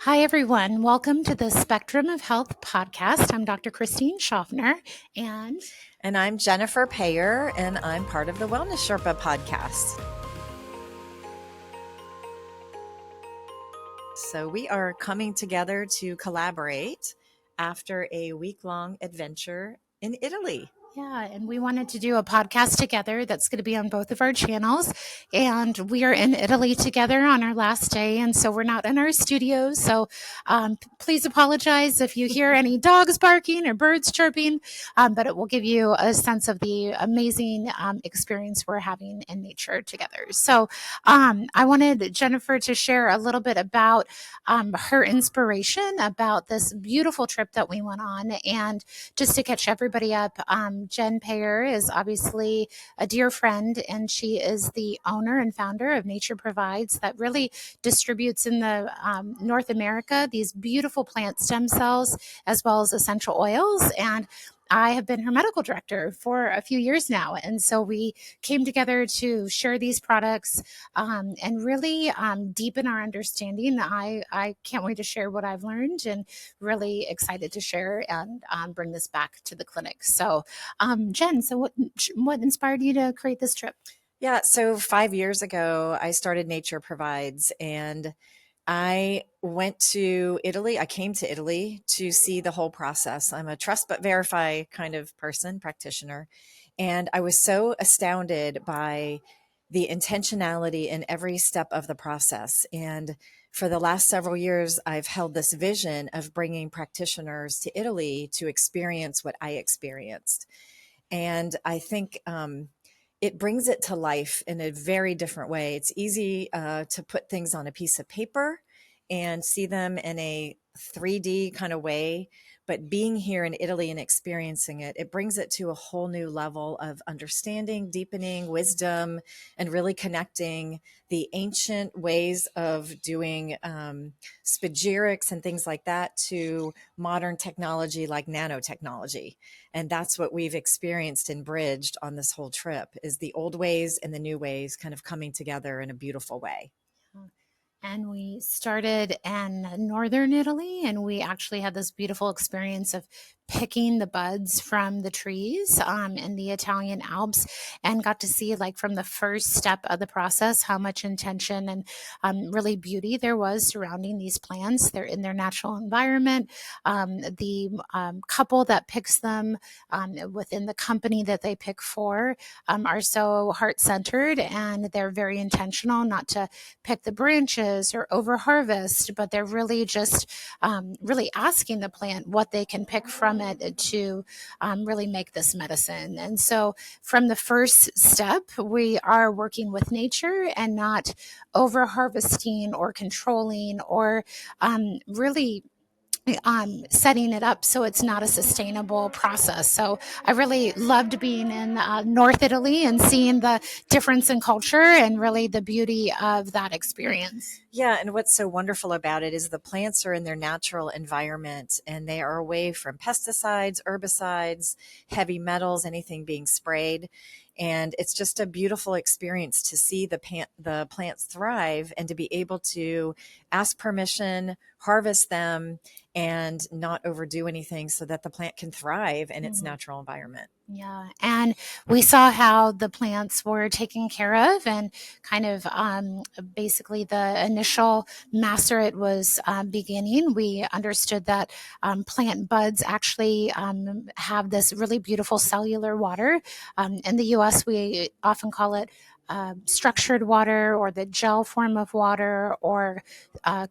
Hi, everyone. Welcome to the Spectrum of Health podcast. I'm Dr. Christine Schaffner, and I'm Jennifer Payeur, and I'm part of the Wellness Sherpa podcast. So we are coming together to collaborate after a week-long adventure in Italy. yeah, and we wanted to do a podcast together that's going to be on both of our channels. And we are in Italy together on our last day. And so we're not in our studios. So please apologize if you hear any dogs barking or birds chirping, but it will give you a sense of the amazing experience we're having in nature together. So I wanted Jennifer to share a little bit about her inspiration about this beautiful trip that we went on. And just to catch everybody up, Jenn Payeur is obviously a dear friend, and she is the owner and founder of Nature Provides, that really distributes in the North America these beautiful plant stem cells as well as essential oils. And I have been her medical director for a few years now. And so we came together to share these products and really deepen our understanding. I can't wait to share what I've learned, and really excited to share and bring this back to the clinic. So, Jenn, so what inspired you to create this trip? Yeah, so 5 years ago, I started Nature Provides, and I went to Italy. I came to Italy to see the whole process. I'm a trust but verify kind of person, practitioner. And I was so astounded by the intentionality in every step of the process. And for the last several years, I've held this vision of bringing practitioners to Italy to experience what I experienced. And I think it brings it to life in a very different way. It's easy to put things on a piece of paper and see them in a 3D kind of way. But being here in Italy and experiencing it, it brings it to a whole new level of understanding, deepening, wisdom, and really connecting the ancient ways of doing spagyrics and things like that to modern technology like nanotechnology. And that's what we've experienced and bridged on this whole trip, is the old ways and the new ways kind of coming together in a beautiful way. And we started in northern Italy, and we actually had this beautiful experience of picking the buds from the trees in the Italian Alps, and got to see, like, from the first step of the process, how much intention and really beauty there was surrounding these plants. They're in their natural environment. The couple that picks them within the company that they pick for are so heart-centered, and they're very intentional not to pick the branches or over harvest, but they're really just really asking the plant what they can pick from it to really make this medicine. And so from the first step, we are working with nature and not over harvesting or controlling or really setting it up so it's not a sustainable process. So I really loved being in North Italy and seeing the difference in culture and really the beauty of that experience. Yeah, and what's so wonderful about it is the plants are in their natural environment and they are away from pesticides, herbicides, heavy metals, anything being sprayed. And it's just a beautiful experience to see the plants thrive and to be able to ask permission, harvest them, and not overdo anything so that the plant can thrive in its natural environment. Yeah. And we saw how the plants were taken care of, and kind of basically the initial macerate was beginning. We understood that plant buds actually have this really beautiful cellular water. In the US, we often call it structured water, or the gel form of water, or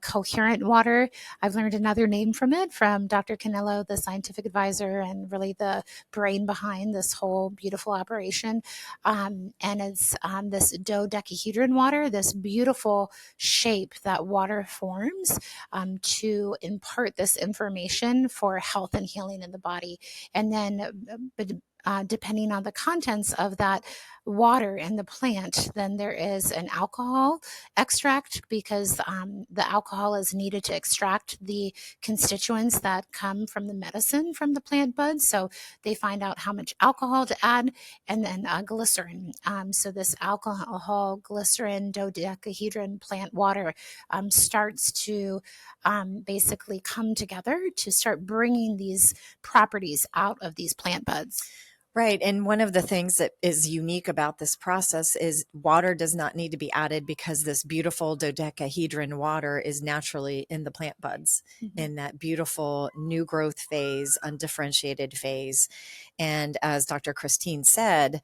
coherent water. I've learned another name from it from Dr. Canello, the scientific advisor and really the brain behind this whole beautiful operation. And it's this dodecahedron water, this beautiful shape that water forms to impart this information for health and healing in the body. And then depending on the contents of that water in the plant, then there is an alcohol extract, because the alcohol is needed to extract the constituents that come from the medicine from the plant buds. So they find out how much alcohol to add, and then glycerin. So this alcohol, glycerin, dodecahedron plant water starts to basically come together to start bringing these properties out of these plant buds. Right. And one of the things that is unique about this process is water does not need to be added, because this beautiful dodecahedron water is naturally in the plant buds in that beautiful new growth phase, undifferentiated phase. And as Dr. Christine said,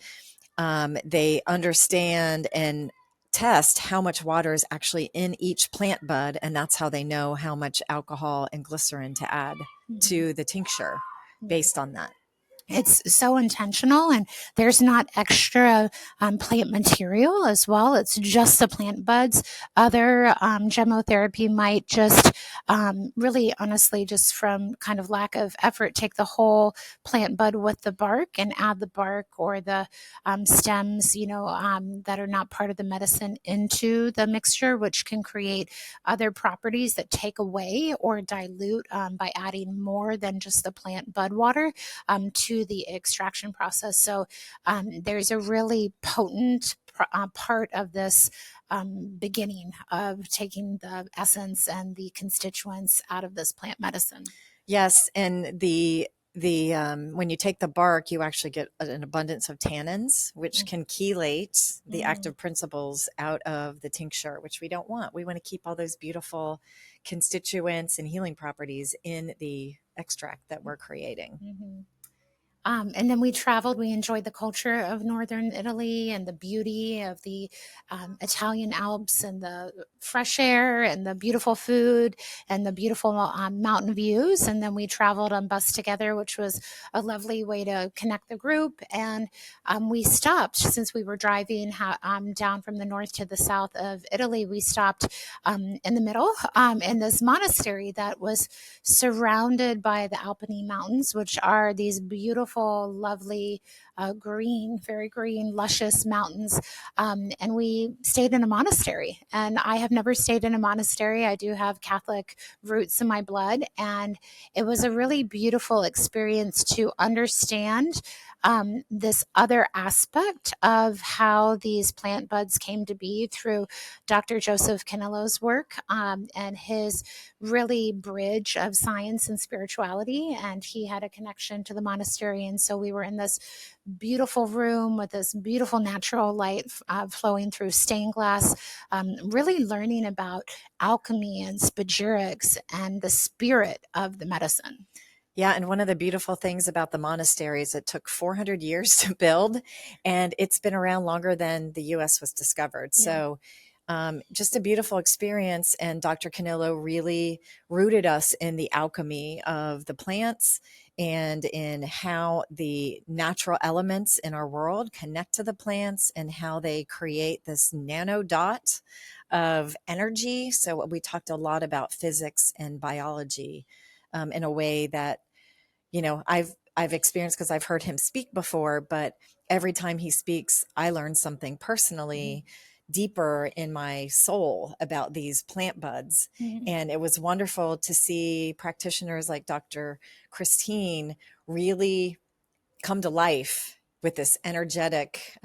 they understand and test how much water is actually in each plant bud. And that's how they know how much alcohol and glycerin to add to the tincture based on that. It's so intentional, and there's not extra plant material as well. It's just the plant buds. Other gemotherapy might just really, honestly, just from kind of lack of effort, take the whole plant bud with the bark and add the bark or the stems, that are not part of the medicine into the mixture, which can create other properties that take away or dilute by adding more than just the plant bud water to the extraction process. So there's a really potent part of this beginning of taking the essence and the constituents out of this plant medicine. Yes, and the when you take the bark, you actually get an abundance of tannins, which can chelate the active principles out of the tincture, which we don't want. We want to keep all those beautiful constituents and healing properties in the extract that we're creating. And then we traveled. We enjoyed the culture of northern Italy and the beauty of the Italian Alps and the fresh air and the beautiful food and the beautiful mountain views. And then we traveled on bus together, which was a lovely way to connect the group. And we stopped, since we were driving down from the north to the south of Italy, we stopped in the middle in this monastery that was surrounded by the Alpine Mountains, which are these beautiful, lovely, very green, luscious mountains. And we stayed in a monastery. And I have never stayed in a monastery. I do have Catholic roots in my blood. And it was a really beautiful experience to understand this other aspect of how these plant buds came to be through Dr. Joseph Canello's work and his really bridge of science and spirituality. And he had a connection to the monastery. And so we were in this beautiful room with this beautiful natural light flowing through stained glass, really learning about alchemy and spagyrics and the spirit of the medicine. Yeah, and one of the beautiful things about the monastery is it took 400 years to build, and it's been around longer than the U.S. was discovered. Yeah. So just a beautiful experience. And Dr. Canello really rooted us in the alchemy of the plants and in how the natural elements in our world connect to the plants and how they create this nano dot of energy. So we talked a lot about physics and biology in a way that, I've experienced, because I've heard him speak before, but every time he speaks, I learn something personally deeper in my soul about these plant buds. And it was wonderful to see practitioners like Dr. Christine really come to life with this energetic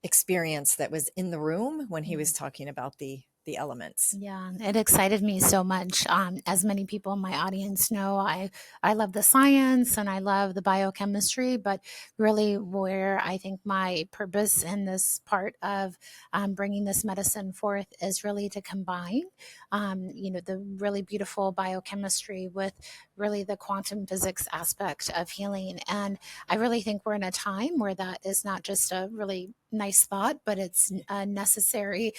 experience that was in the room when he was talking about the elements. Yeah, it excited me so much. As many people in my audience know, I love the science and I love the biochemistry, but really where I think my purpose in this part of bringing this medicine forth is really to combine, the really beautiful biochemistry with really the quantum physics aspect of healing. And I really think we're in a time where that is not just a really nice thought, but it's a necessary,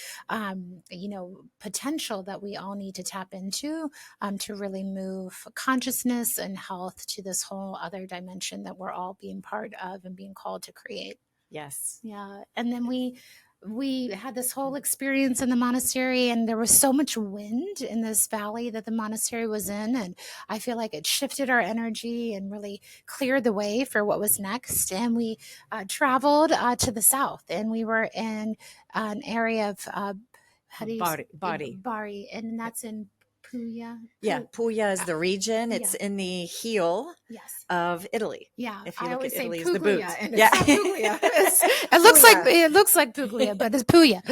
potential that we all need to tap into to really move consciousness and health to this whole other dimension that we're all being part of and being called to create. Yes. Yeah. And then we we had this whole experience in the monastery, and there was so much wind in this valley that the monastery was in, and I feel like it shifted our energy and really cleared the way for what was next. And we traveled to the south, and we were in an area of how do you Body. Bari, and that's in Puglia. Yeah, Puglia is the region. Yeah. It's in the heel Yes. of Italy. Yeah, If you I look at always say Italy as the Puglia, boot. and it's Yeah. not Puglia. It looks like Puglia, but it's Puglia.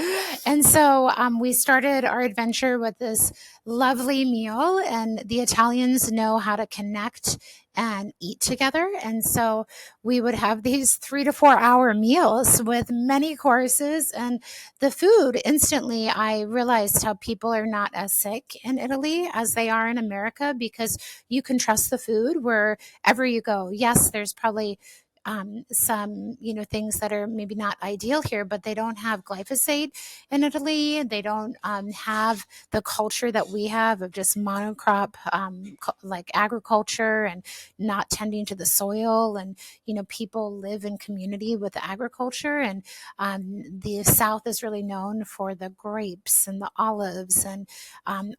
And so we started our adventure with this lovely meal, and the Italians know how to connect and eat together. And so we would have these 3 to 4 hour meals with many courses, and the food. Instantly, I realized how people are not as sick in Italy as they are in America, because you can trust the food wherever you go. Yes, there's probably some things that are maybe not ideal here, but they don't have glyphosate in Italy. They don't have the culture that we have of just monocrop like agriculture, and not tending to the soil. And people live in community with agriculture. And the South is really known for the grapes and the olives, and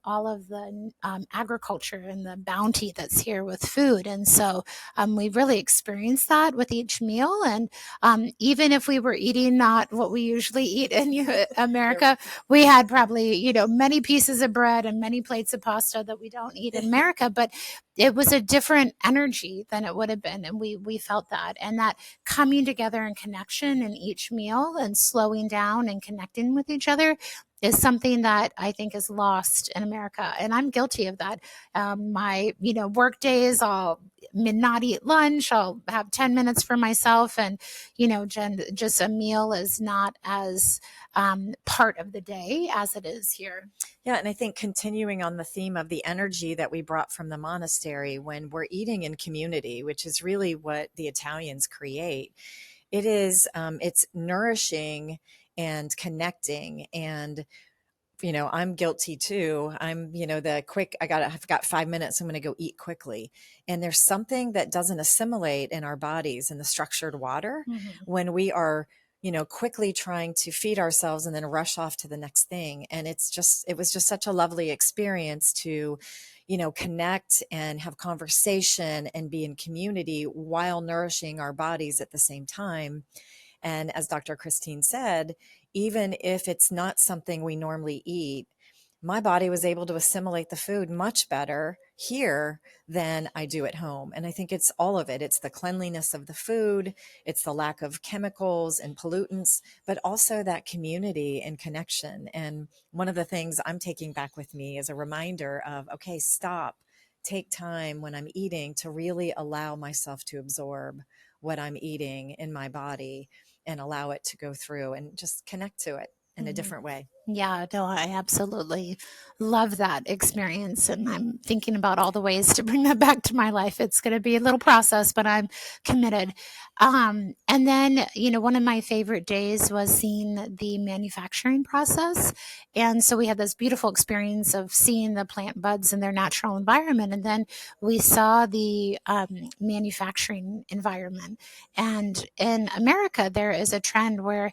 all of the agriculture and the bounty that's here with food. And so we really experienced that with each meal. And even if we were eating not what we usually eat in America, we had probably, many pieces of bread and many plates of pasta that we don't eat in America. But it was a different energy than it would have been. And we felt that. And that coming together and connection in each meal, and slowing down and connecting with each other, is something that I think is lost in America. And I'm guilty of that. My, work days, I'll not eat lunch. I'll have 10 minutes for myself. And, Jen, just a meal is not as part of the day as it is here. Yeah, and I think continuing on the theme of the energy that we brought from the monastery, when we're eating in community, which is really what the Italians create, it's nourishing and connecting. And I'm guilty too. I'm, I've got 5 minutes. I'm going to go eat quickly. And there's something that doesn't assimilate in our bodies in the structured water when we are, quickly trying to feed ourselves and then rush off to the next thing. And it was just such a lovely experience to, connect and have conversation and be in community while nourishing our bodies at the same time. And as Dr. Christine said, even if it's not something we normally eat, my body was able to assimilate the food much better here than I do at home. And I think it's all of it. It's the cleanliness of the food, it's the lack of chemicals and pollutants, but also that community and connection. And one of the things I'm taking back with me is a reminder of, okay, stop, take time when I'm eating to really allow myself to absorb what I'm eating in my body and allow it to go through and just connect to it in a different way. Yeah, no, I absolutely love that experience. And I'm thinking about all the ways to bring that back to my life. It's going to be a little process, but I'm committed. And then, one of my favorite days was seeing the manufacturing process. And so we had this beautiful experience of seeing the plant buds in their natural environment. And then we saw the manufacturing environment. And in America, there is a trend where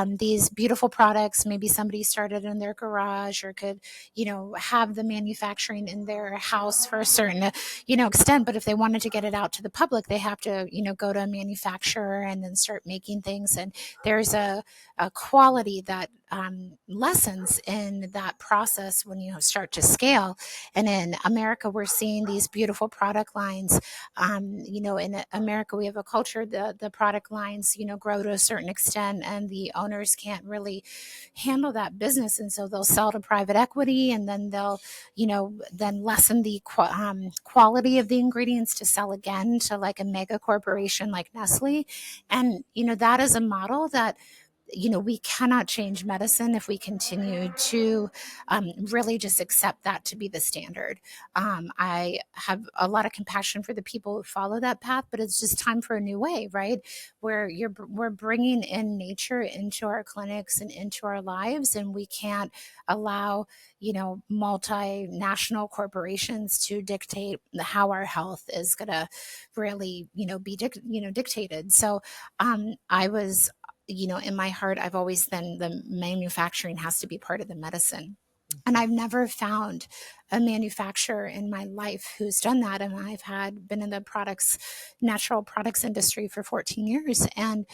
these beautiful products, maybe somebody started in their garage, or could, have the manufacturing in their house for a certain, extent. But if they wanted to get it out to the public, they have to, go to a manufacturer and then start making things. And there's a quality that lessens in that process when you start to scale. And in America, we're seeing these beautiful product lines. In America, we have a culture, the product lines, grow to a certain extent, and the owners can't really handle that business. And so they'll sell to private equity, and then they'll, then lessen the quality of the ingredients to sell again to like a mega corporation like Nestle. And, that is a model that we cannot change medicine if we continue to really just accept that to be the standard. I have a lot of compassion for the people who follow that path, but it's just time for a new way, right? Where we're bringing in nature into our clinics and into our lives, and we can't allow multinational corporations to dictate how our health is going to really be dictated. So I was in my heart, I've always then the manufacturing has to be part of the medicine. And Mhm. I've never found a manufacturer in my life who's done that. And been in the natural products industry for 14 years. And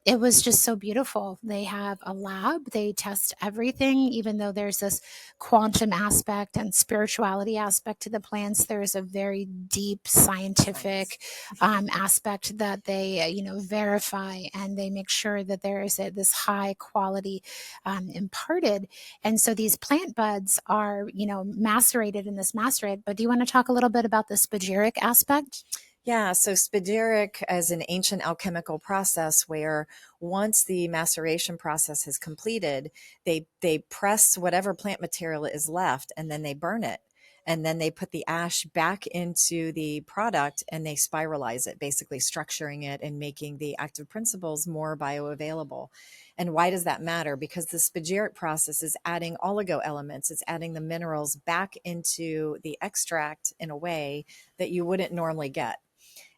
it was just so beautiful. They have a lab, they test everything, even though there's this quantum aspect and spirituality aspect to the plants. There's a very deep Science. scientific aspect that they, verify, and they make sure that there is this high quality imparted. And so these plant buds are, macerated in this macerate. But do you want to talk a little bit about the spagyric aspect? Yeah, so spagyric is an ancient alchemical process where once the maceration process is completed, they press whatever plant material is left and then they burn it. And then they put the ash back into the product and they spiralize it, basically structuring it and making the active principles more bioavailable. And why does that matter? Because the spagyric process is adding oligo elements, it's adding the minerals back into the extract in a way that you wouldn't normally get.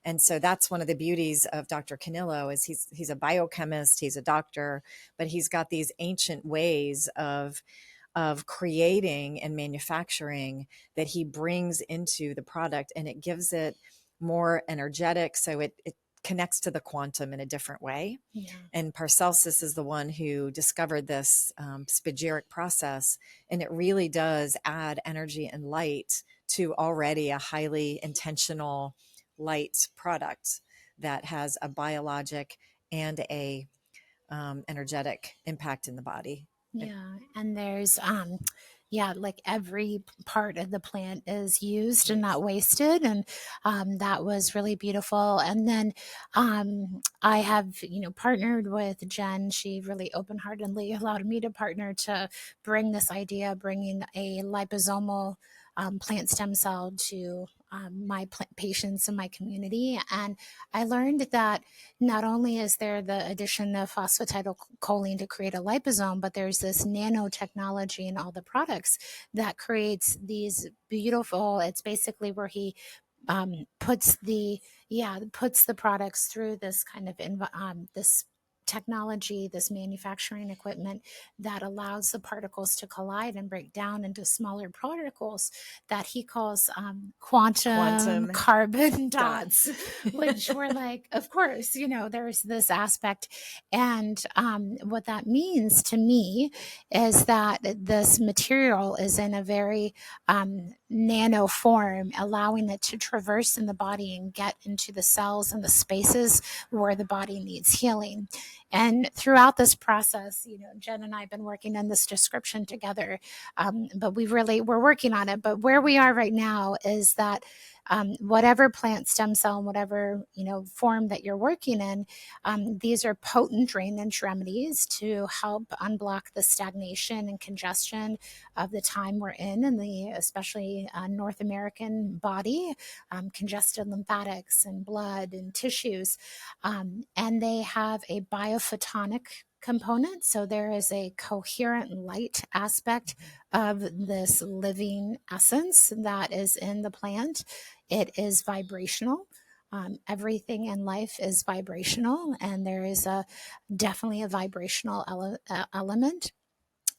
And so that's one of the beauties of Dr. Canillo is he's a biochemist, he's a doctor, but he's got these ancient ways of creating and manufacturing that he brings into the product, and it gives it more energetic. So it connects to the quantum in a different way. Yeah. And Paracelsus is the one who discovered this spagyric process, and it really does add energy and light to already a highly intentional light product that has a biologic and a energetic impact in the body. Yeah, and there's yeah, like every part of the plant is used and Yes. not wasted, and that was really beautiful. And then I have, partnered with Jen. She really open-heartedly allowed me to partner to bring this idea, bringing a liposomal plant stem cell to my patients in my community. And I learned that not only is there the addition of phosphatidylcholine to create a liposome, but there's this nanotechnology in all the products that creates these beautiful, it's basically where he puts the products through this kind of this technology, this manufacturing equipment that allows the particles to collide and break down into smaller particles that he calls quantum Quantum carbon dots. dots, which were like, of course, there's this aspect. And what that means to me is that this material is in a very nano form, allowing it to traverse in the body and get into the cells and the spaces where the body needs healing. And throughout this process, Jen and I have been working on this description together, but we're working on it. But where we are right now is that whatever plant stem cell, whatever form that you're working in, these are potent drainage remedies to help unblock the stagnation and congestion of the time we're in the especially North American body, congested lymphatics and blood and tissues. And they have a biophotonic component. So there is a coherent light aspect of this living essence that is in the plant. It is vibrational. Everything in life is vibrational, and there is definitely a vibrational element.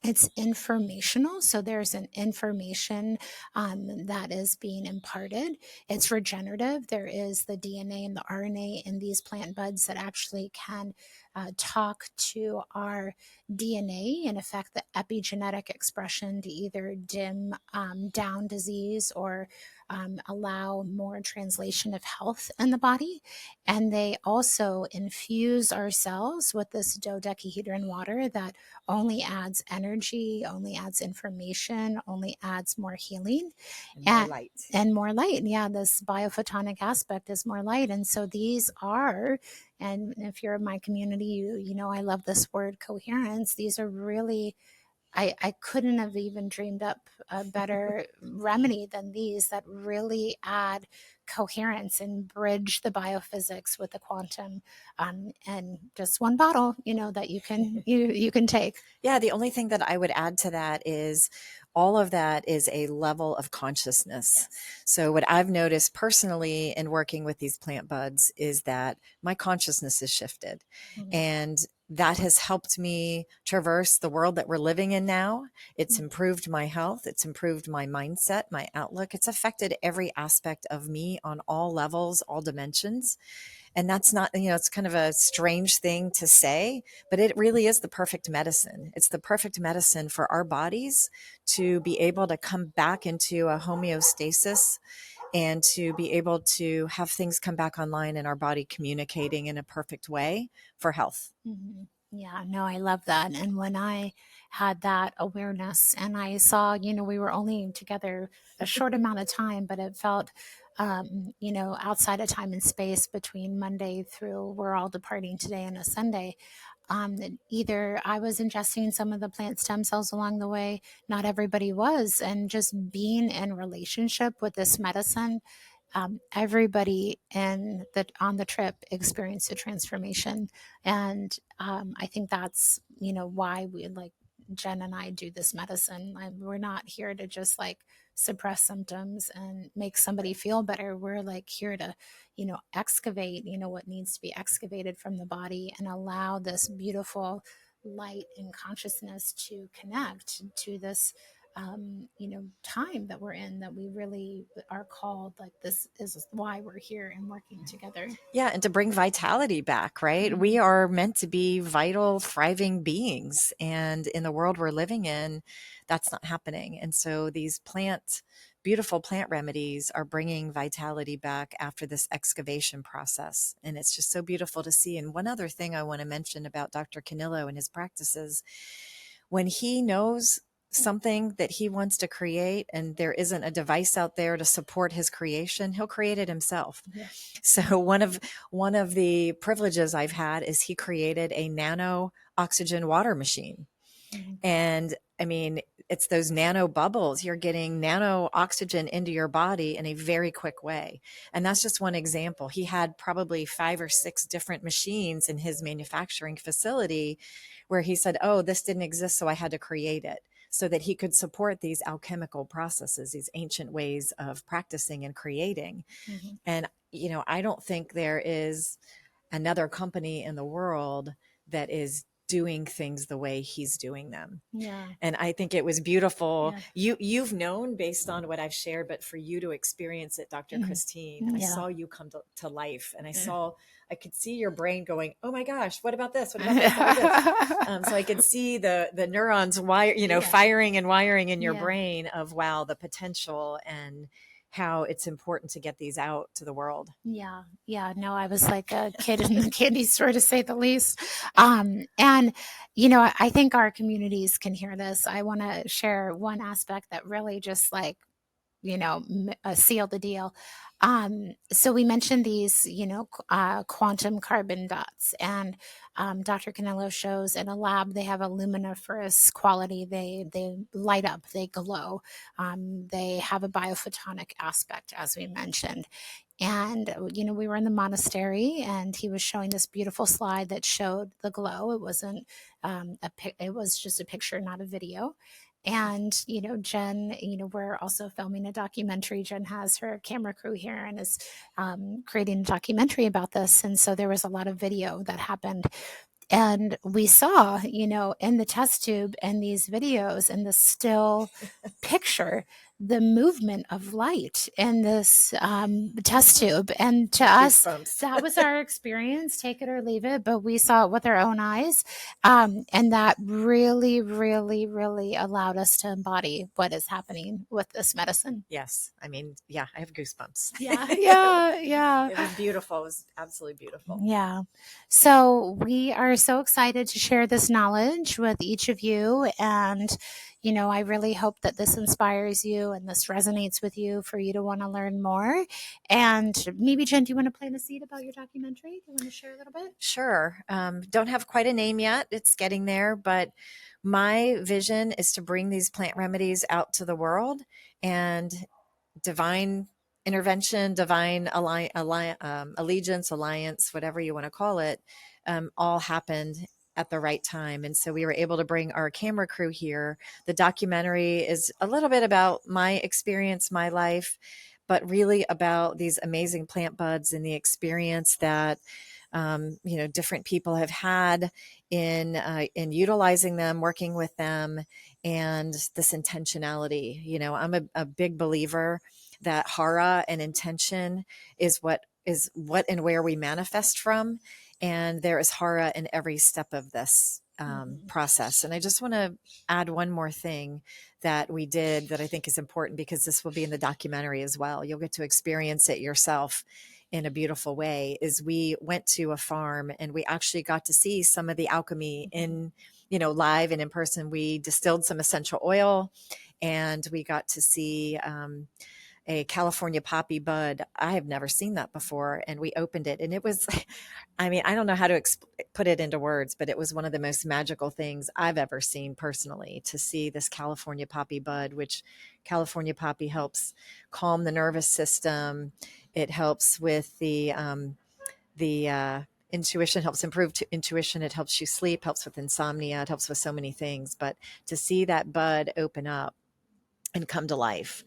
It's informational, so there's an information that is being imparted. It's regenerative. There is the DNA and the RNA in these plant buds that actually can talk to our DNA and affect the epigenetic expression to either dim down disease or allow more translation of health in the body. And they also infuse our cells with this dodecahedron water that only adds energy, only adds information, only adds more healing And more and light. more light. Yeah, this biophotonic aspect is more light. And so these are, and if you're in my community, you know I love this word coherence. These are really I couldn't have even dreamed up a better remedy than these that really add coherence and bridge the biophysics with the quantum, and just one bottle, that you can take. Yeah, the only thing that I would add to that is all of that is a level of consciousness. Yes. So what I've noticed personally in working with these plant buds is that my consciousness has shifted. Mhm. And that has helped me traverse the world that we're living in now. It's Mhm. improved my health. It's improved my mindset, my outlook. It's affected every aspect of me on all levels, all dimensions. And that's not, it's kind of a strange thing to say, but it really is the perfect medicine. It's the perfect medicine for our bodies to be able to come back into a homeostasis and to be able to have things come back online in our body communicating in a perfect way for health. Mm-hmm. Yeah, no, I love that. And when I had that awareness and I saw, we were only together a short amount of time, but it felt, outside of time and space between Monday through we're all departing today and a Sunday. Either I was ingesting some of the plant stem cells along the way, not everybody was, and just being in relationship with this medicine, everybody on the trip experienced a transformation. And I think that's why we, like, Jen and I do this medicine. We're not here to just like suppress symptoms and make somebody feel better. We're like here to excavate what needs to be excavated from the body and allow this beautiful light and consciousness to connect to this time that we're in, that we really are called, like, this is why we're here and working together. Yeah, and to bring vitality back, right? We are meant to be vital, thriving beings. And in the world we're living in, that's not happening. And so these beautiful plant remedies are bringing vitality back after this excavation process. And it's just so beautiful to see. And one other thing I want to mention about Dr. Canillo and his practices, when he knows something that he wants to create and there isn't a device out there to support his creation, he'll create it himself. Yeah. So one of the privileges I've had is he created a nano oxygen water machine. Mm-hmm. And I mean, it's those nano bubbles. You're getting nano oxygen into your body in a very quick way. And that's just one example. He had probably 5 or 6 different machines in his manufacturing facility where he said, oh, this didn't exist, so I had to create it so that he could support these alchemical processes, these ancient ways of practicing and creating. Mm-hmm. And, I don't think there is another company in the world that is doing things the way he's doing them. Yeah. And I think it was beautiful. Yeah. You've known based on what I've shared, but for you to experience it, Dr. Christine, I saw you come to life, and I could see your brain going, oh my gosh, what about this? What about this? What about this? So I could see the neurons firing and wiring in your brain of, wow, the potential and how it's important to get these out to the world. Yeah. No, I was like a kid in the candy store, to say the least. And, I think our communities can hear this. I want to share one aspect that really just like, seal the deal. So we mentioned these, quantum carbon dots, and Dr. Canello shows in a lab, they have a luminiferous quality. They light up, they glow. They have a biophotonic aspect, as we mentioned. And, we were in the monastery, and he was showing this beautiful slide that showed the glow. It wasn't it was just a picture, not a video. And, Jen, we're also filming a documentary. Jen has her camera crew here and is creating a documentary about this. And so there was a lot of video that happened. And we saw, in the test tube and these videos and the still picture, the movement of light in this test tube. And to us, that was our experience, take it or leave it, but we saw it with our own eyes. And that really, really, really allowed us to embody what is happening with this medicine. Yes. I mean, yeah, I have goosebumps. Yeah. It was beautiful. It was absolutely beautiful. Yeah. So we are so excited to share this knowledge with each of you. And, I really hope that this inspires you and this resonates with you for you to want to learn more. And maybe, Jen, do you want to plant a seed about your documentary? Do you want to share a little bit? Sure. Don't have quite a name yet. It's getting there, but my vision is to bring these plant remedies out to the world, and divine intervention, divine allegiance, alliance, whatever you want to call it, all happened at the right time. And so we were able to bring our camera crew here. The documentary is a little bit about my experience, my life, but really about these amazing plant buds and the experience that different people have had in utilizing them, working with them, and this intentionality. I'm a big believer that hara and intention is what and where we manifest from. And there is hara in every step of this process. And I just want to add one more thing that we did that I think is important, because this will be in the documentary as well. You'll get to experience it yourself in a beautiful way. Is we went to a farm and we actually got to see some of the alchemy in, live and in person. We distilled some essential oil, and we got to see a California poppy bud. I have never seen that before. And we opened it, and it was, I don't know how to put it into words, but it was one of the most magical things I've ever seen personally, to see this California poppy bud, which California poppy helps calm the nervous system. It helps with the intuition, helps improve intuition. It helps you sleep, helps with insomnia. It helps with so many things. But to see that bud open up and come to life,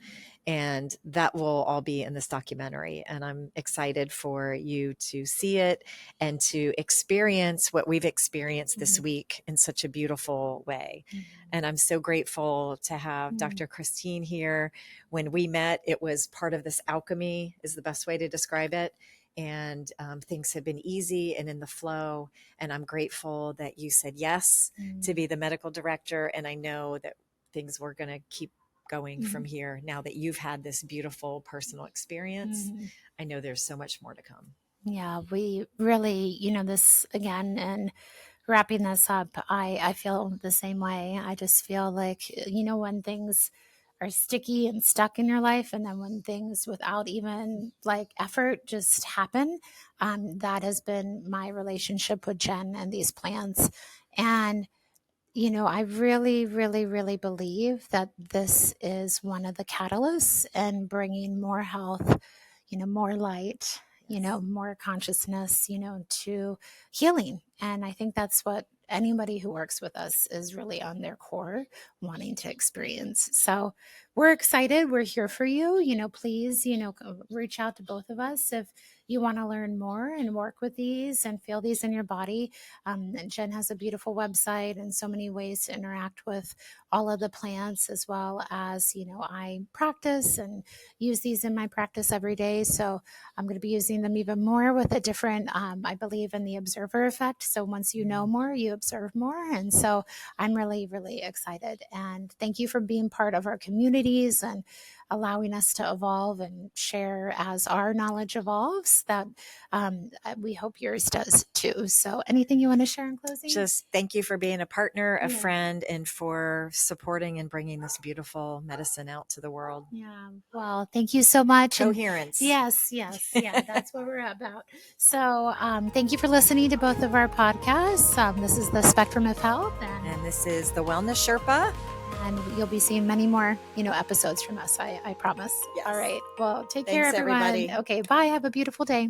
and that will all be in this documentary. And I'm excited for you to see it and to experience what we've experienced this week in such a beautiful way. And I'm so grateful to have Dr. Christine here. When we met, it was part of this alchemy, is the best way to describe it. And things have been easy and in the flow. And I'm grateful that you said yes to be the medical director. And I know that things were going to keep going from here. Now that you've had this beautiful personal experience, I know there's so much more to come. Yeah, we really, this again, and wrapping this up, I feel the same way. I just feel like, when things are sticky and stuck in your life, and then when things without even like effort just happen, that has been my relationship with Jenn and these plants. And I really, really, really believe that this is one of the catalysts in bringing more health, more light, more consciousness, to healing. And I think that's what anybody who works with us is really on their core wanting to experience. So we're excited. We're here for you. Please, reach out to both of us if you want to learn more and work with these and feel these in your body. And Jenn has a beautiful website and so many ways to interact with all of the plants, as well as, I practice and use these in my practice every day. So I'm going to be using them even more with a different, I believe in the observer effect. So once you know more, you observe more. And so I'm really, really excited. And thank you for being part of our communities and allowing us to evolve and share as our knowledge evolves. That we hope yours does too. So anything you want to share in closing? Just thank you for being a partner, a friend, and for supporting and bringing this beautiful medicine out to the world. Yeah. Well, thank you so much. Coherence. Yes. Yeah, that's what we're about. So thank you for listening to both of our podcasts. This is The Spectrum of Health. And this is The Wellness Sherpa. And you'll be seeing many more, episodes from us. I promise. Yes. All right. Well, take Thanks, care, everyone. everybody. Okay. Bye. Have a beautiful day.